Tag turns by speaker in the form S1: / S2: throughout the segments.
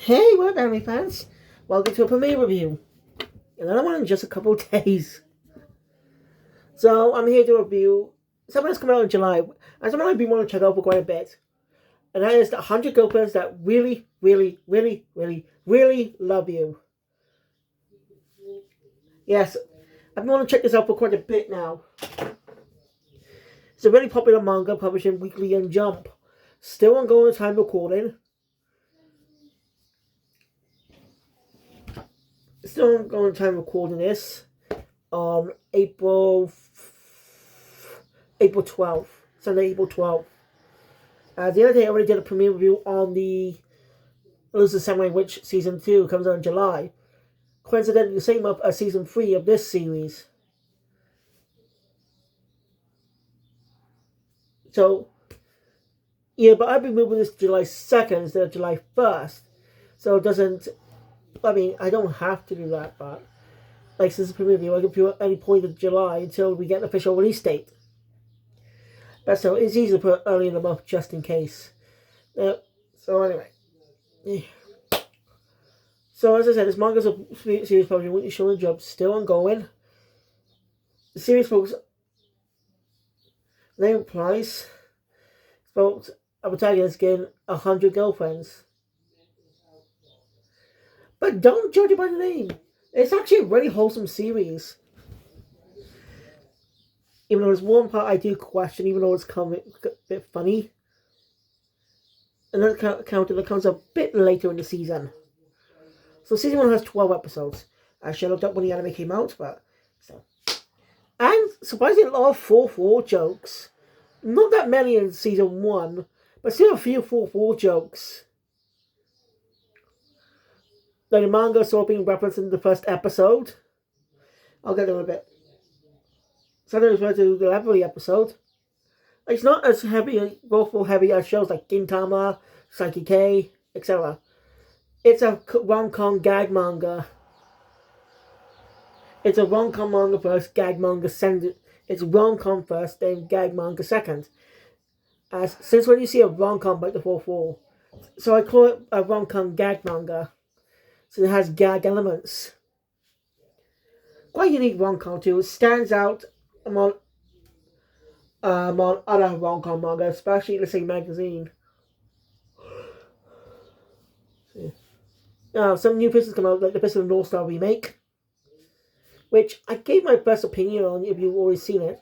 S1: Hey, what up, anime fans? Welcome to a premiere review. Another one in just a couple of days. So, I'm here to review something that's coming out in July, and something I've been wanting to check out for quite a bit. And that is the 100 Girlfriends That Really, Really, Really, Really, Really Love You. Yes, I've been wanting to check this out for quite a bit now. It's a really popular manga published in Weekly and Jump. Still ongoing at time recording. Still ongoing at time recording this. On April 12th. Sunday, April 12th. The other day I already did a premiere review on the Elusive Samurai Witch Season 2. Comes out in July. Coincidentally, the same month as Season 3 of this series. So, yeah, but I've been moving this to July 2nd instead of July 1st. So it doesn't... I mean, I don't have to do that, but... Like, since the premiere review, I can do it at any point of July until we get an official release date. But so, it's easy to put early in the month just in case. So, anyway. Yeah. So, as I said, this manga's a series published in Weekly Shonen Jump, still ongoing. The series focuses... Name implies... It's about a protagonist getting 100 girlfriends. But don't judge it by the name. It's actually a really wholesome series. Even though there's one part I do question, even though it's a bit funny. Another counter that comes a bit later in the season. So season 1 has 12 episodes. I should have looked up when the anime came out, but... So. And surprisingly, a lot of 4-4 jokes. Not that many in season 1, but still a few 4-4 jokes. Like the manga saw being referenced in the first episode. I'll get there in a bit. Sometimes referred to the every episode. It's not as heavy, heavy as shows like Gintama, Psyche K, etc. It's a rom-com gag manga. It's a rom-com manga first, gag manga second. It's rom-com first, then gag manga second. Since when you see a rom-com like the 4-4, so I call it a rom-com gag manga. So it has gag elements. Quite unique rom-com too. It stands out among other rom-com manga, especially the same magazine. Some new pieces come out, like the Fist of the North Star remake, which I gave my best opinion on if you've already seen it.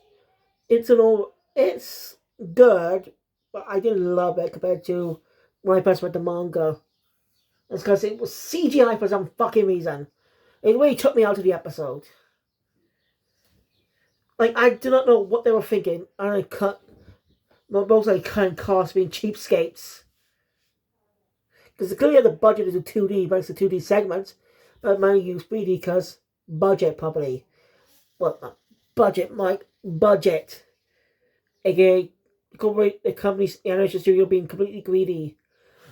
S1: It's good, but I didn't love it compared to when I first read the manga. It's because it was CGI for some fucking reason. It really took me out of the episode. Like, I do not know what they were thinking. I cut... Most of the current cast being cheapskates. Because clearly the budget is a 2D, but it's a 2D segment. But many use 3D because budget, probably. Well, budget, Mike. Budget. AKA, the company's animation studio being completely greedy.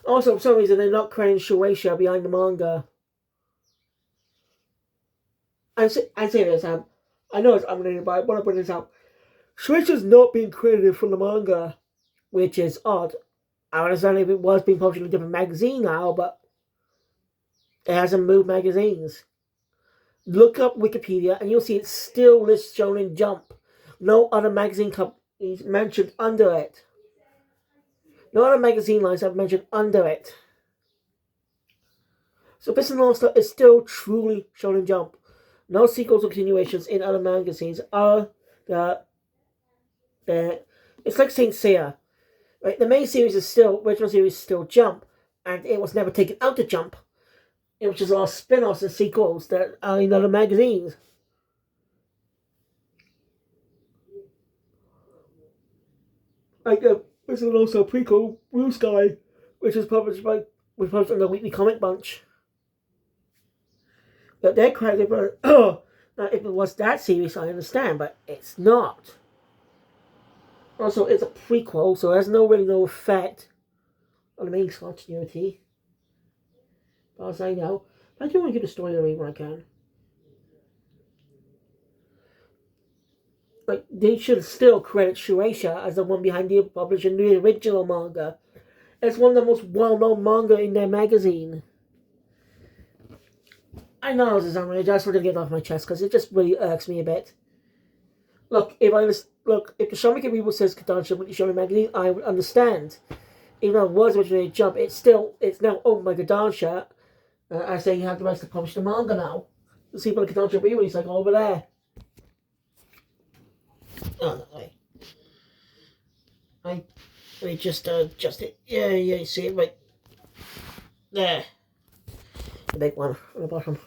S1: Also, for some reason, they're not crediting Shueisha behind the manga. I say this, I know it's unrelated, but I want to bring this up. Shueisha's not being credited for the manga, which is odd. I understand if it was being published in a different magazine now, but it hasn't moved magazines. Look up Wikipedia, and you'll see it still lists Shonen Jump. No other magazine companies mentioned under it. No other magazine lines have mentioned under it. So Fist of the North Star is still truly Shonen Jump. No sequels or continuations in other magazines are it's like Saint Seiya. Right? The main series is still, original series is still Jump, and it was never taken out to Jump. It was just all spin-offs and sequels that are in other magazines. Like this is also a prequel, Blue Sky, which was published on the Weekly Comic Bunch. But they're credited for now, if it was that series, I understand, but it's not. Also, it's a prequel, so it has really no effect on the main continuity. As far as I know. But I do want to give the story away when I can. Like, they should still credit Shueisha as the one behind the publishing the original manga. It's one of the most well-known manga in their magazine. I know this is unreal. I just wanted to get it off my chest because it just really irks me a bit. Look, if the Showmaker Reboot says Kodansha with the Shonen magazine, I would understand. Even though it was originally a jump, it's now owned by Kodansha. I say you have the rights to publish the manga now. The see for the Kodansha Reboot, he's like over there. Oh no way. Let me just adjust it. Yeah, you see it right there. The big one on the bottom.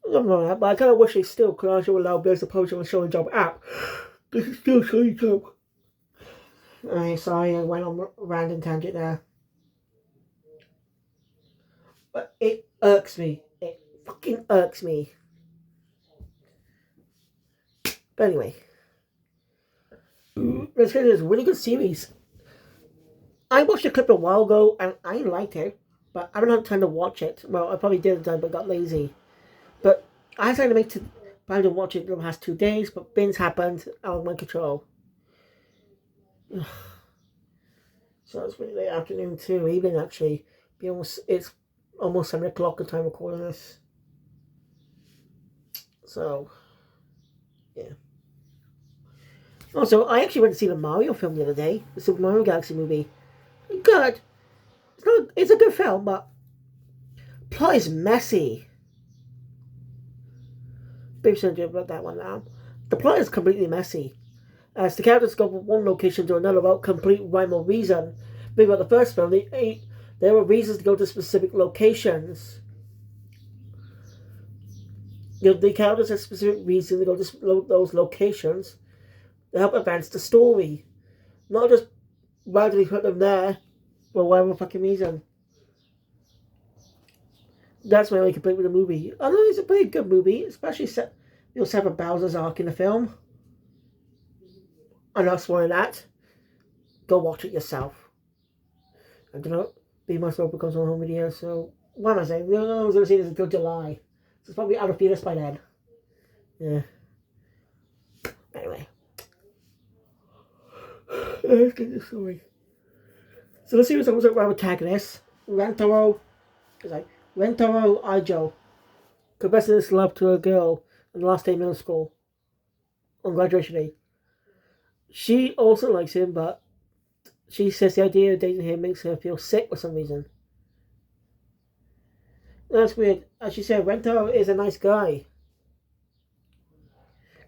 S1: I don't know that, but I kind of wish they still could also allow Bills to publish on the Shonen Jump app. This is still Shonen Jump. Sorry, I went on a random tangent there. But it irks me. It fucking irks me. But anyway. Let's get this really good series. I watched a clip a while ago and I liked it, but I haven't had time to watch it. Well, I probably did at the time, but got lazy. But I decided to make plan to watch it in the past 2 days, but things happened out of my control. So it's really late afternoon too, evening actually. It's almost 7 o'clock the time recording this. So, yeah. Also, I actually went to see the Mario film the other day, the Super Mario Galaxy movie. Good. It's a good film, but plot is messy. Maybe shouldn't do about that one now. The plot is completely messy. As the characters go from one location to another without complete rhyme or reason. Maybe about the first film, there were reasons to go to specific locations. The characters have specific reasons to go to those locations to help advance the story. Not just randomly put them there for whatever fucking reason. That's my only complaint with the movie. I know it's a pretty good movie, especially set for Bowser's arc in the film. I'm not spoiling that. Go watch it yourself. I don't know. Be My Smoke becomes on home video, so what am I saying? No one's going to see this until July. So it's probably out of theaters by then. Yeah. Anyway. Let's get this story. So the series opens up with our protagonist, Rentaro Aijo, confessing his love to a girl on the last day of middle school, on graduation day. She also likes him, but she says the idea of dating him makes her feel sick for some reason. That's weird. As she said, Rentaro is a nice guy.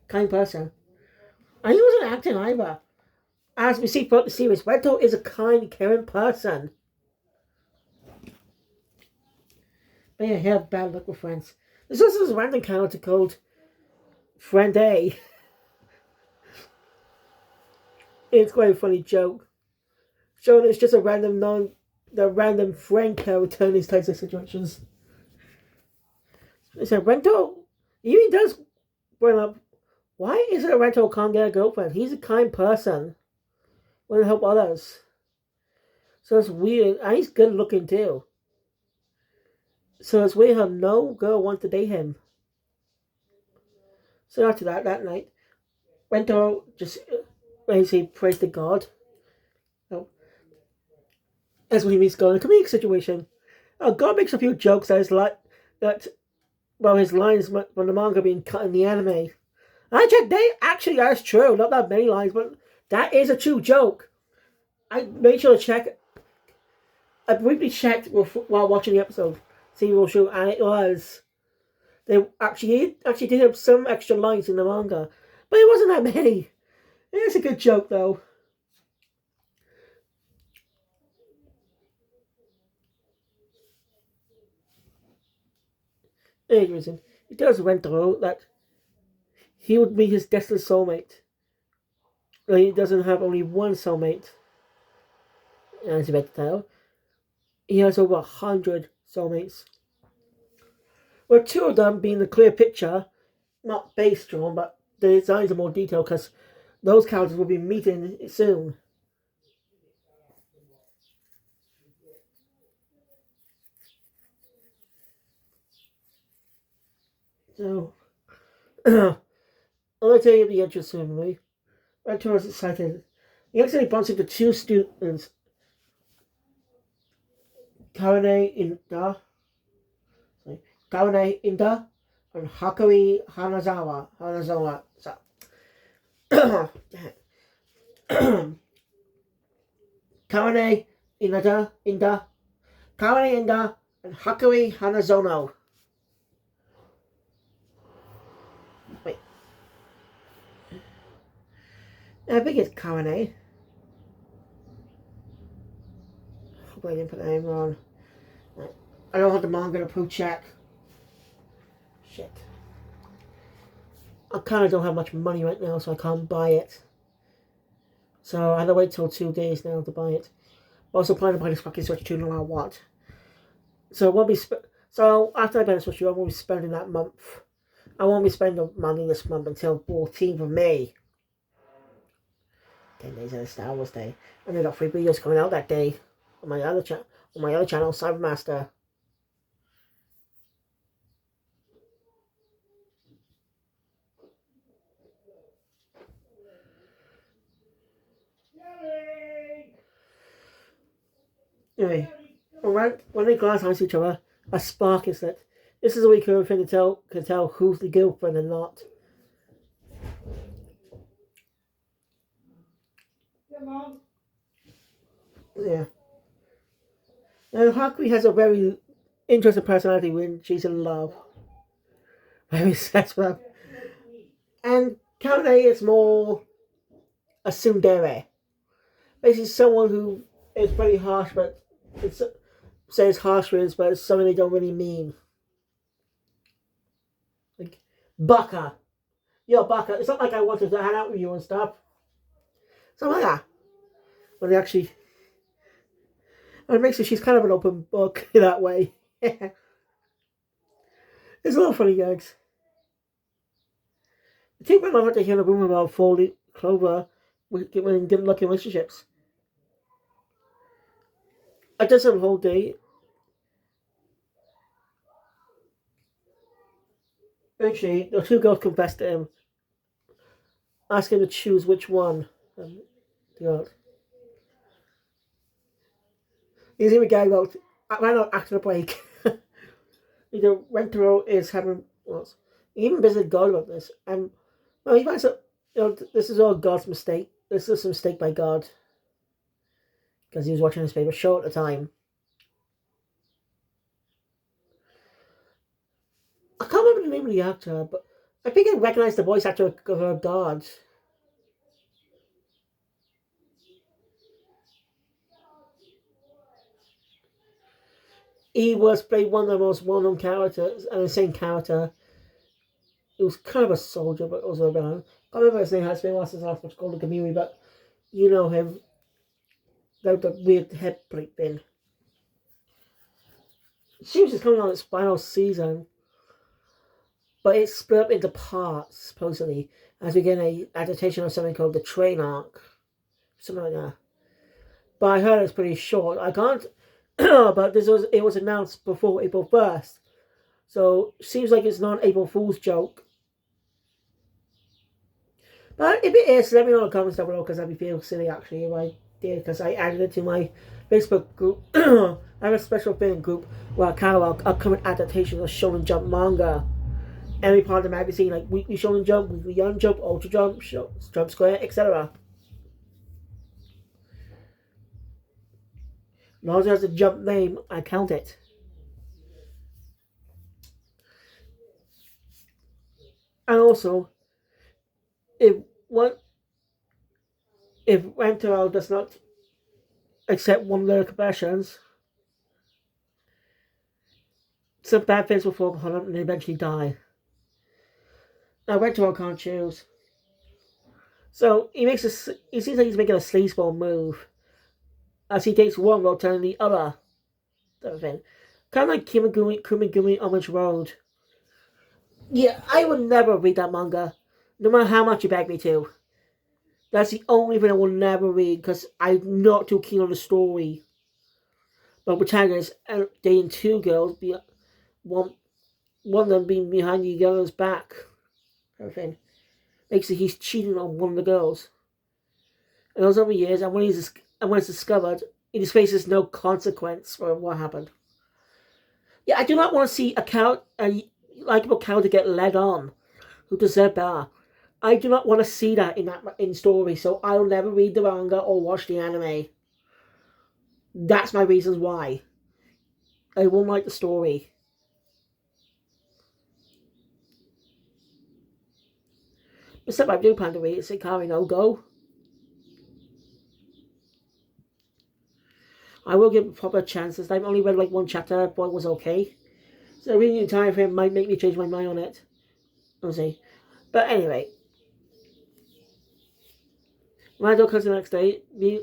S1: Kind person. And he wasn't acting either. As we see throughout the series, Rentaro is a kind, caring person. But yeah, he had bad luck with friends. There's also this random character called Friend A. It's quite a funny joke. Showing it's just a random friend character in these types of situations. So Rentaro, he even does bring up, why isn't a Rentaro can't get a girlfriend? He's a kind person. Want to help others. So it's weird. And he's good looking too. So it's weird how no girl wants to date him. So after that night, Rentaro just basically prays to God. That's what he means God in a comedic situation. God makes a few jokes his lines from the manga being cut in the anime. I checked, that's true. Not that many lines, but that is a true joke. I made sure to check. I briefly checked while watching the episode, see what show, and it was. They actually did have some extra lines in the manga, but it wasn't that many. It's a good joke though. Any reason, it does Rentaro that he would be his destined soulmate. He doesn't have only one soulmate. As you bet to tell, he has over 100 soulmates. With 2 of them being the clear picture, not based on, but the designs are more detailed because those characters will be meeting soon. So, I'll tell you the entrance ceremony. Rentaro is excited. He actually bumps into 2 students. Karane Inda, Karane Inda, and Hakari Hanazawa. So, Karane Inda, Karane Inda, and Hakari Hanazono. Wait. I think it's Karane. Hopefully I didn't put the name wrong. I don't have the manga to proof check. Shit. I kind of don't have much money right now, so I can't buy it. So I had to wait till 2 days now to buy it. Also planning to buy this fucking Switch 2 no matter what. So so after I buy the Switch 2, I won't be spending that month. I won't be spending money this month until 14th of May. 10 days of the Star Wars Day. And I got 3 videos coming out that day on my other channel, Cybermaster. Anyway, when they glance onto each other, a spark is lit. This is a weak thing to tell who's the girlfriend and not. Yeah, Mom. Yeah. And Hakui has a very interesting personality when she's in love. Very sexual. And Kane is more a tsundere. Basically someone who is very harsh, but it says harsh words, but it's something they don't really mean. Like, Baka. Yo, Baka, it's not like I wanted to hang out with you and stuff. Something like that. But actually, it makes it she's kind of an open book in that way. There's a lot of funny gags. I think my mother to hear a rumor about 4-leaf clover when didn't look in relationships. I did some whole day. Eventually, the 2 girls confessed to him, asking him to choose which one. He's even a guy about why not acting a break. Either Rentaro is having he even visited God about this. Well, he finds out this is all God's mistake. This is a mistake by God. Because he was watching his favorite show at the time. I can't remember the name of the actor, but I think I recognize the voice actor of God. He played one of the most well-known characters, and the same character. He was kind of a soldier, but also a villain. I can't remember his name. Has been lost his last much called the Kamui, but you know him. The weird head plate thing. Seems it's coming on its final season, but it's split up into parts supposedly as we get an adaptation of something called the Train Arc, something like that. But I heard it's pretty short. I can't. But it was announced before April 1st, so seems like it's not an April Fool's joke. But if it is, let me know in the comments down below, because I'd be feeling silly actually if I did, because I added it to my Facebook group. I have a special fan group where I catalog upcoming adaptations of Shonen Jump manga. Every part of the magazine, like Weekly Shonen Jump, Weekly Young Jump, Ultra Jump, Jump Square, etc. As long as it has a Jump name, I count it. And also, if Rentaro does not accept one of their confessions, some bad things will fall upon him and they eventually die. Now Rentaro can't choose. So he seems like he's making a sleazeball move as he takes one road turning the other. Kind of like Kumigumi Homage Road. Yeah, I would never read that manga, no matter how much you beg me to. That's the only thing I will never read, because I'm not too keen on the story. But protagonists dating 2 girls, one of them being behind the other's back. Everything makes it he's cheating on one of the girls. And those over years, and when it's discovered, He just faces no consequence for what happened. Yeah, I do not want to see a likable character get led on who deserve better. I do not want to see that in story, so I'll never read the manga or watch the anime. That's my reasons why. I won't like the story. Except I do plan to read it, Ikari no Go. I will give it proper chances. I've only read like one chapter, but it was okay. So reading the entire thing might make me change my mind on it. We'll see. But anyway, Randall comes the next day. He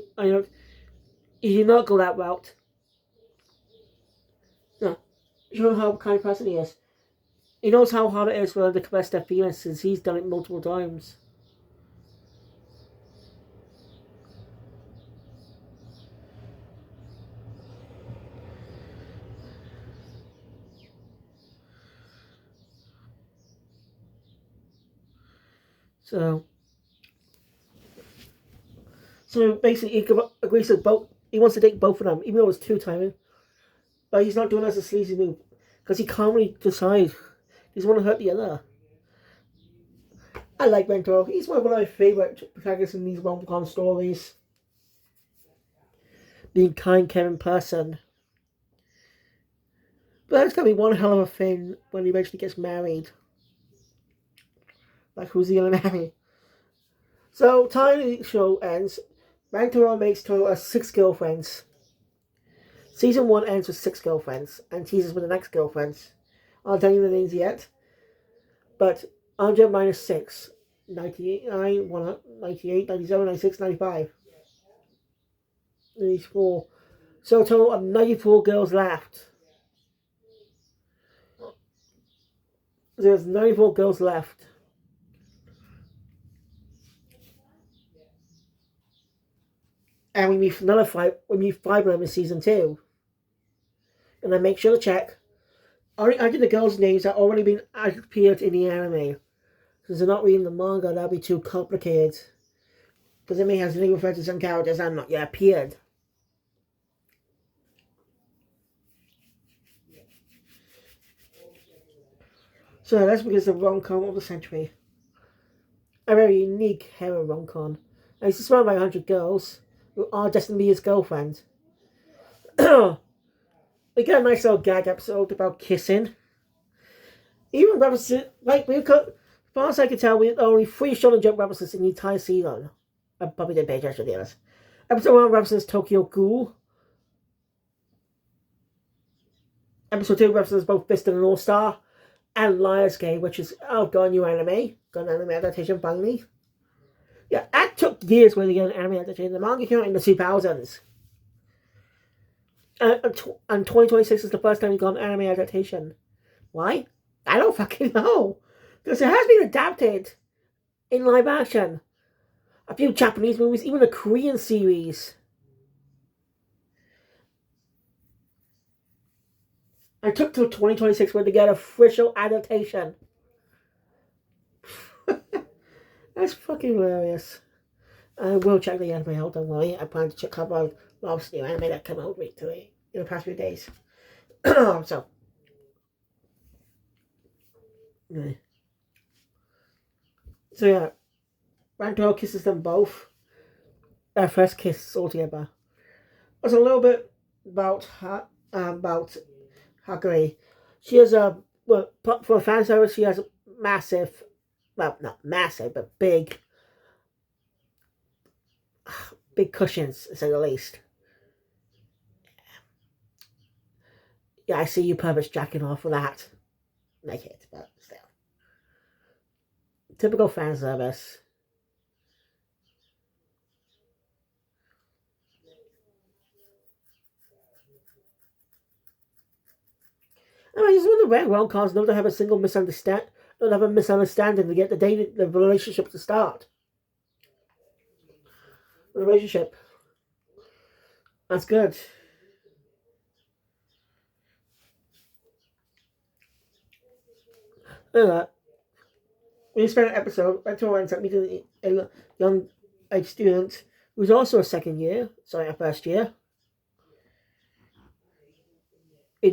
S1: did not go that route. No. You know how kind of person he is. He knows how hard it is for them to caress their feelings since he's done it multiple times. So basically, he agrees to both. He wants to date both of them, even though it's two timing. But he's not doing it as a sleazy move because he can't really decide. He doesn't want to hurt the other. I like Rentaro. He's one of my favorite protagonists in these rom-com stories. Being kind, caring person. But that's gonna be one hell of a thing when he eventually gets married. Like, who's he gonna marry? So, time the show ends. Rantaro makes total of 6 girlfriends. Season 1 ends with 6 girlfriends, and teases with the next girlfriends. I'll tell you the names yet. But 100 minus 6. 98, 98, 97, 96, 95. 94. So a total of 94 girls left. There's 94 girls left. And we meet another 5. We meet 5 of them in season 2. And then make sure to check. Only under the girls' names that already been appeared in the anime. Since they're not reading the manga, that'll be too complicated. Because it may have to refer to some characters that have not yet appeared. So that's because the rom-com of the century. A very unique hero rom-com. And it's surrounded by 100 girls who are destined to be his girlfriend. We get a nice little gag episode about kissing. Even references, like, as far as I can tell, we had only 3 Shonen Jump references in the entire season. I probably didn't pay attention to the others. Episode 1 references Tokyo Ghoul. Episode 2 references both Fist and All-Star. And Liar's Game, which is, got a new anime. Got an anime adaptation finally. Yeah, that took years for to get an anime adaptation. The manga came out in the 2000s. And 2026 is the first time we got an anime adaptation. Why? I don't fucking know. Because it has been adapted in live action. A few Japanese movies, even a Korean series. I took till 2026 for to get an official adaptation. That's fucking hilarious. I will check the anime out, don't worry. I plan to check out a lot of new anime that came out recently in the past few days. So. Yeah. So yeah. Rantaro kisses them both. Their first kiss altogether. There's a little bit about Hakari. She has for a fan service, she has a massive, well, not massive, but big cushions, to say the least. Yeah, I see you perverts jacking off with that. Naked, but still. Typical fan service. I just want the rare rom-coms not to have a single misunderstanding, not have a misunderstanding to get the relationship to start. The relationship. That's good. Look at that. We spent an episode, Rantaro ends up meeting a young student who's also a first year.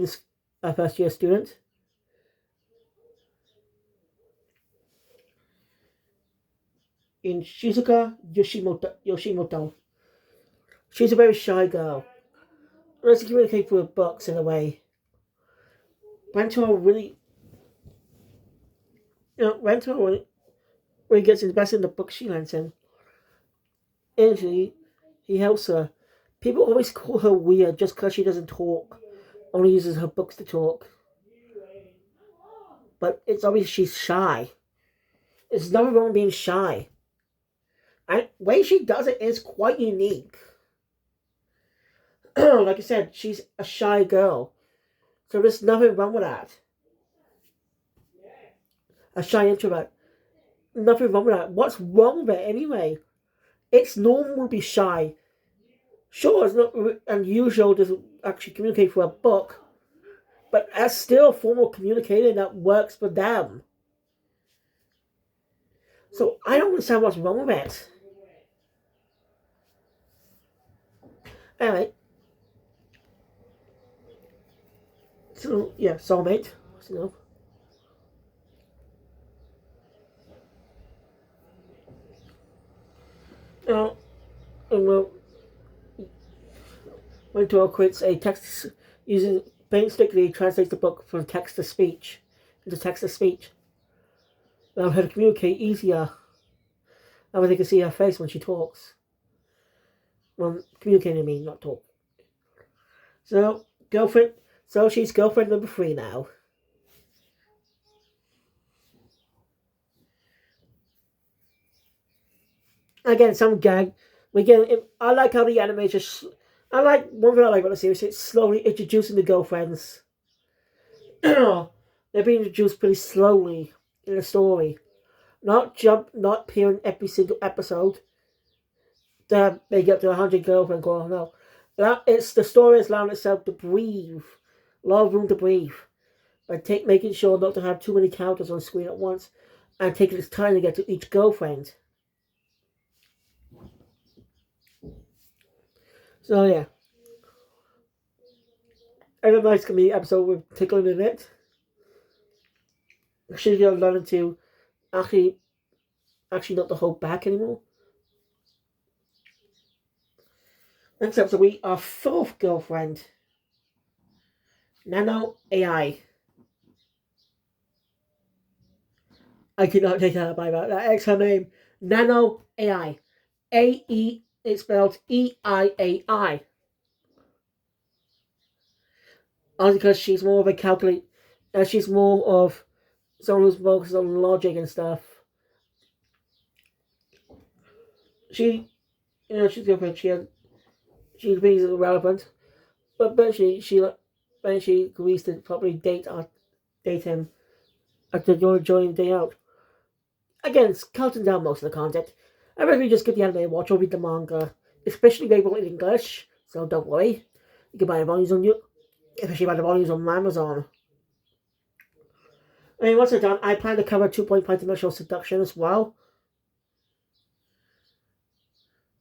S1: in a first year student. In Shizuka Yoshimoto. She's a very shy girl. Doesn't communicate with books in a way. Rento really, Rento when he gets invested in the book she lends him. Initially, he helps her. People always call her weird just because she doesn't talk, only uses her books to talk. But it's obvious she's shy. There's nothing wrong with being shy. And the way she does it is quite unique. Like I said, she's a shy girl. So there's nothing wrong with that. A shy introvert. Nothing wrong with that. What's wrong with it anyway? It's normal to be shy. Sure, it's not unusual to actually communicate through a book, but that's still a form of communicating that works for them. So I don't understand what's wrong with it. Anyway. So, yeah, soulmate. You know. Now, when Dora creates a text using painstakingly translates the book from text to speech into text to speech. Allow her to communicate easier. That way they can see her face when she talks. Well, communicating I mean, not talk. So, girlfriend. So she's girlfriend number 3 now. Again, some gag. I like how the animation. One thing I like about the series. It's slowly introducing the girlfriends. They're being introduced pretty slowly in the story. Not appearing every single episode. They get to 100 girlfriend girl. No, it's the story is allowing itself to breathe. A lot of room to breathe. By making sure not to have too many characters on screen at once, and taking its time to get to each girlfriend. So yeah, and a nice comedy episode with Tickling in it. She's gonna learn to actually not to hold back anymore. Next episode, we our 4th girlfriend, Nano AI. I could not take her by that. That's her name, Nano AI. It's spelled EIAI. Only because she's more of a calculate. She's more of someone who's focused on logic and stuff. She's different. She's really irrelevant, but she agrees to probably date him after joining the day out. Again, it's cutting down most of the content. I recommend you just get the anime, watch or read the manga, especially available in English. So don't worry, you can buy the volumes on especially buy the volumes on Amazon. I mean, once I'm done, I plan to cover 2.5 Dimensional Seduction as well.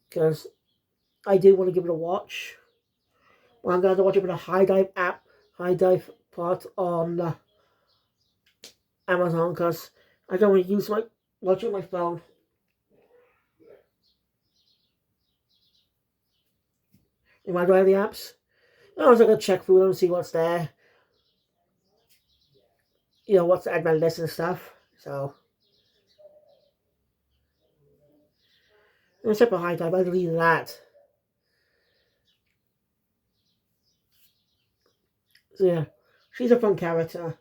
S1: Because I do want to give it a watch. Well, I'm going to watch it with a High Dive part on Amazon because I don't want to watch it on my phone. And why do I have the apps? I was going to check through them and see what's there. What's to add my list and stuff. So, except for High Dive, I delete that. So yeah, she's a fun character.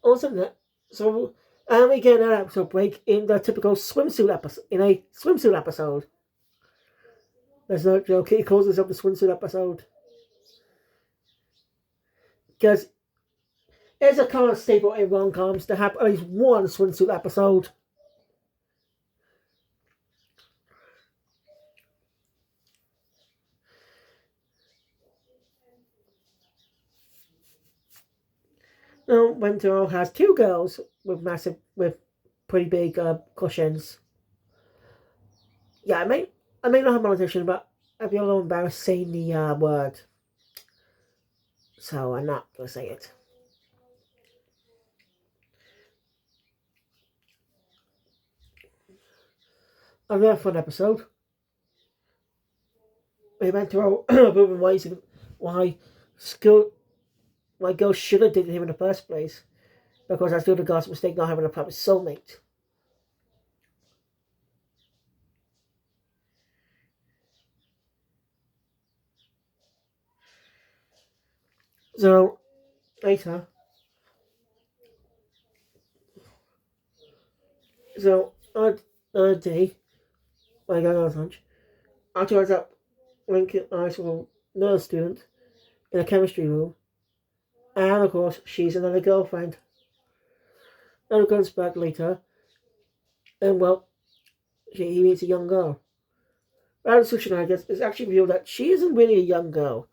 S1: Also, so we get an episode break in the typical swimsuit episode. In a swimsuit episode, there's no joke. He calls this up the swimsuit episode because it's a common staple in rom-coms to have at least one swimsuit episode. Now, Winter has 2 girls with pretty big cushions. Yeah, I may not have monetization, but I'd be a little embarrassed saying the word. So I'm not going to say it. Another fun episode. We went through moving ways of why girls should have dated him in the first place. Because I still the God's mistake not having a proper soulmate. So later, on a day when I got on lunch, after I was up linking eyes with another student in a chemistry room, and of course she's another girlfriend. And comes back later, and well, he meets a young girl. Rather Sushina, I guess, it's actually revealed that she isn't really a young girl.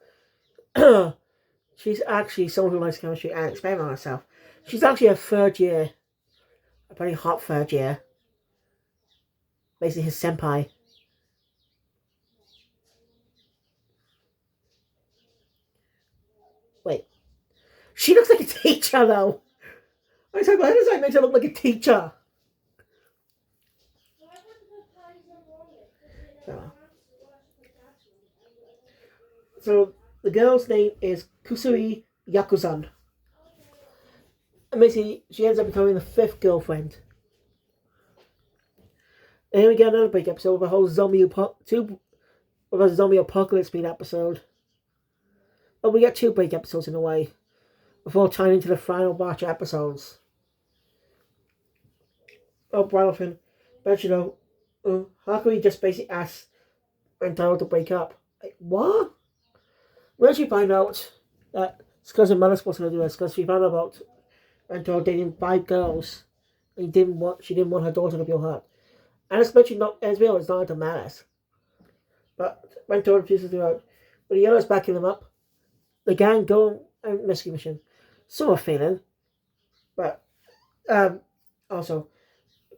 S1: She's actually someone who likes chemistry and experiment on herself. She's actually a third year, a very hot third year. Basically his senpai. Wait. She looks like a teacher though. I said, why does that make her look like a teacher? So the girl's name is Kusuri Yakuzan. And basically, she ends up becoming the fifth girlfriend. And then we get another big episode with a whole zombie apocalypse being episode. But we get two big episodes in a way before tying into the final batch of episodes. Oh, Bradley, but Hakuri just basically asks Rentaro to break up. Like, what? When she find out that it's because her mother's supposed to do this, because she found out about Rentaro dating 5 girls, and she didn't want her daughter to feel hurt. And especially not as well, it's not into malice. But Rentaro refuses to do it. But the yellow's backing them up. The gang go on rescue mission. Sort of failing. But also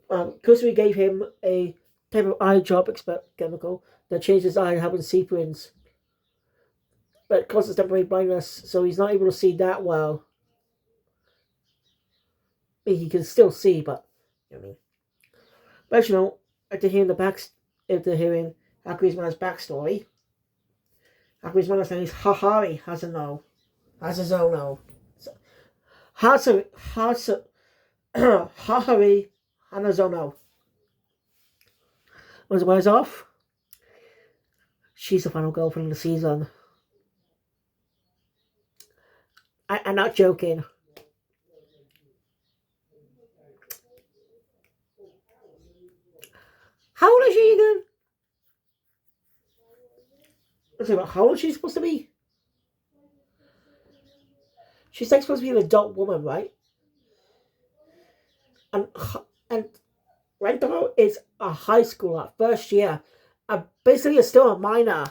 S1: Kusuri gave him a type of eye drop chemical that changes his eye and helps him see prints. But it causes temporary blindness, so he's not able to see that well. I mean, he can still see, but you know what I mean. But after hearing Hakuri's mother's backstory, Hakuri's mother's name is Hahari Hazano. Hahari Hanazono. When it wears off, she's the final girlfriend of the season. I'm not joking. How old is she again? Let's see, how old is she supposed to be? She's like supposed to be an adult woman, right? And Rentaro is a high schooler, first year, and basically is still a minor,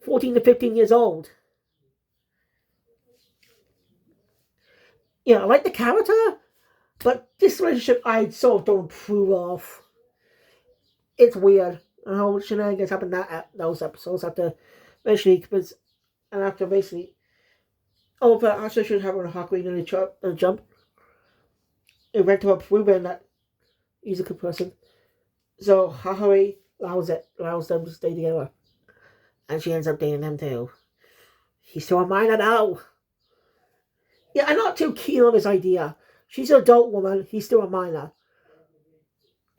S1: 14 to 15 years old. I like the character, but this relationship I sort of don't approve of. It's weird. And how shenanigans happen in those episodes after basically but I actually should have a Hakuri in the jump. It went to proving that he's a good person. So Hakuri allows them to stay together. And she ends up dating him too. He's still a minor now. Yeah, I'm not too keen on this idea. She's an adult woman, he's still a minor.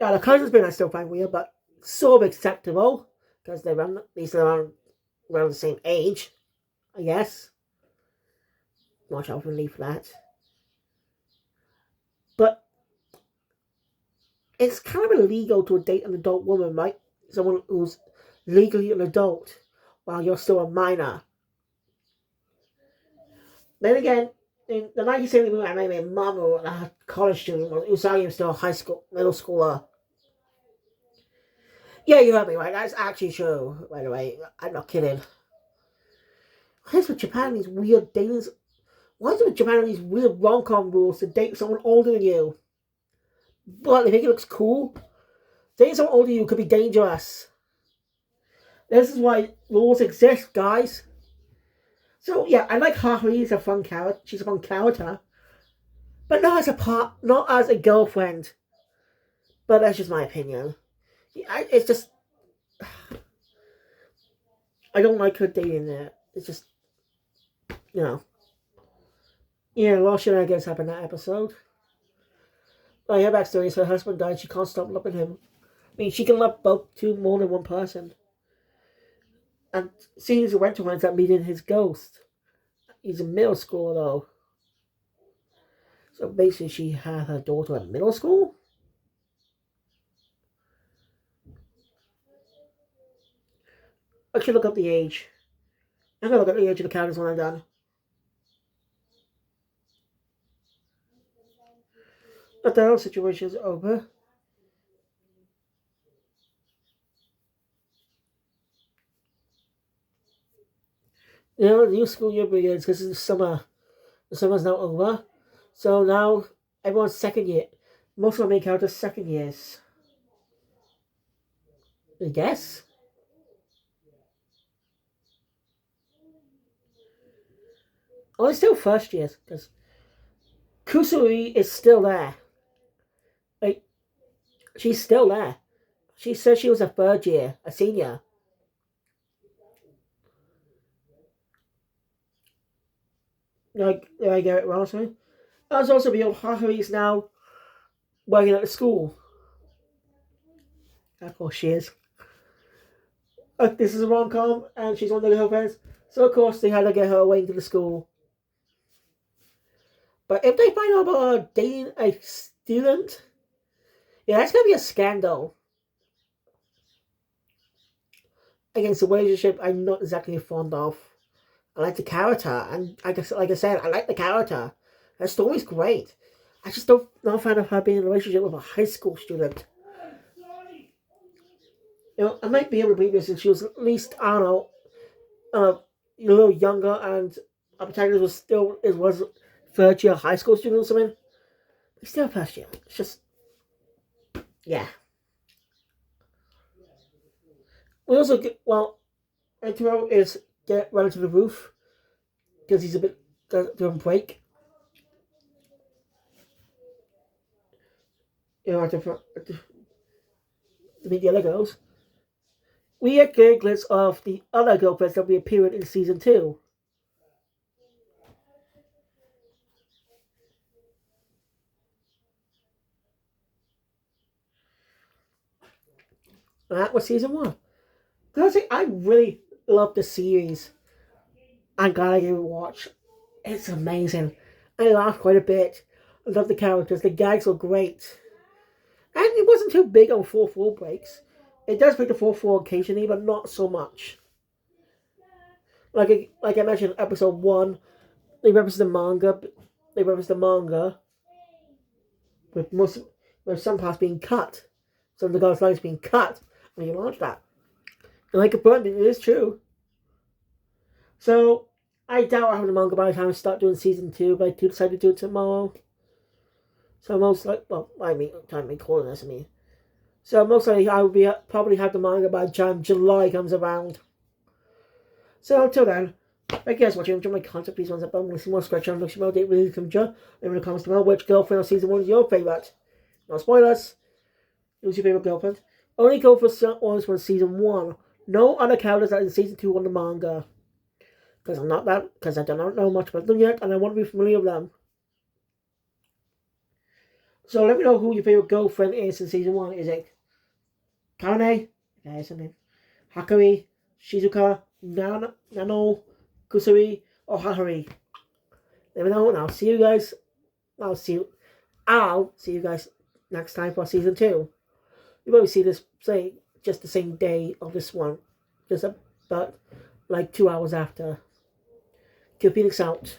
S1: Yeah, the cousin's been I still find weird, but sort of acceptable. Because they're around the same age, I guess. Not sure I can leave that. But it's kind of illegal to date an adult woman, right? Someone who's legally an adult while you're still a minor. Then again, in the 1970 movie, I made a mom or a college student. Usagi was still a middle schooler. Yeah, you heard me right. That's actually true, by the way. I'm not kidding. Why is with Japan these weird datings? Why is it with Japan these weird rom-com rules to date someone older than you? But they think it looks cool. Dating someone older than you could be dangerous. This is why rules exist, guys. So yeah, I like Haruhi as a fun character. She's a fun character, but not as a girlfriend. But that's just my opinion. It's just I don't like her dating there. It's just you know, yeah, a lot of shenanigans happened in that episode. Like her backstory is her husband died. She can't stop loving him. I mean, she can love more than one person. And seeing as went to winds up meeting his ghost. He's in middle school though. So basically she had her daughter in middle school? I should look up the age. I'm gonna look up the age of the characters when I'm done. But the whole situation is over. You know, the new school year begins because it's the summer. The summer's now over. So now everyone's second year. Most of my main characters second years. I guess. Oh, it's still first years because Kusuri is still there. Like, she's still there. She said she was a third year, a senior. Did I get it wrong? Sorry. As also beyond Haruhi is now working at the school. Of course she is. This is a rom-com and she's one of the girlfriends. So of course they had to get her away to the school. But if they find out about her dating a student, yeah, that's gonna be a scandal. Against a relationship I'm not exactly fond of. I like the character, and like I said, I like the character. Her story's great. I just don't not a fan of her being in a relationship with a high school student. You know, I might be able to believe this if she was at least, I don't know, a little younger and our protagonist was third year high school student or something. It's still first year. It's just yeah. We also get Entero is get running to the roof because he's a bit doing break. You know, to meet the other girls. We get a glimpse of the other girlfriends that will be appearing in season 2. That was season 1. Honestly, I really love the series. I'm glad I gave it a watch. It's amazing. I laughed quite a bit. I love the characters. The gags were great. And it wasn't too big on 4-4 breaks. It does break the 4-4 occasionally, but not so much. Like I mentioned, episode 1, they reference the manga. They reference the manga with some parts being cut. Some of the girls' lines being cut when you launch that. And I confirmed it is true. So I doubt I'll have the manga by the time I start doing season 2, but I do decide to do it tomorrow. So most like time recording this, So most likely I will probably have the manga by the time July comes around. So until then, thank you guys for watching. Enjoy my content. Please once up and see more scratch on next more date release come Leave in the comments below which girlfriend of season 1 is your favourite. No spoilers. Who's your favourite girlfriend? Only go for certain ones from season 1. No other characters that in season 2 on the manga. Because I do not know much about them yet, and I want to be familiar with them. So let me know who your favourite girlfriend is in season 1. Is it Kane? That's her name. Hakari, Shizuka, Nano, Kusuri, or Haruhi? Let me know, and I'll see you guys next time for season 2. You probably see this, say, just the same day of this one. Just about, like, 2 hours after. Phoenix out.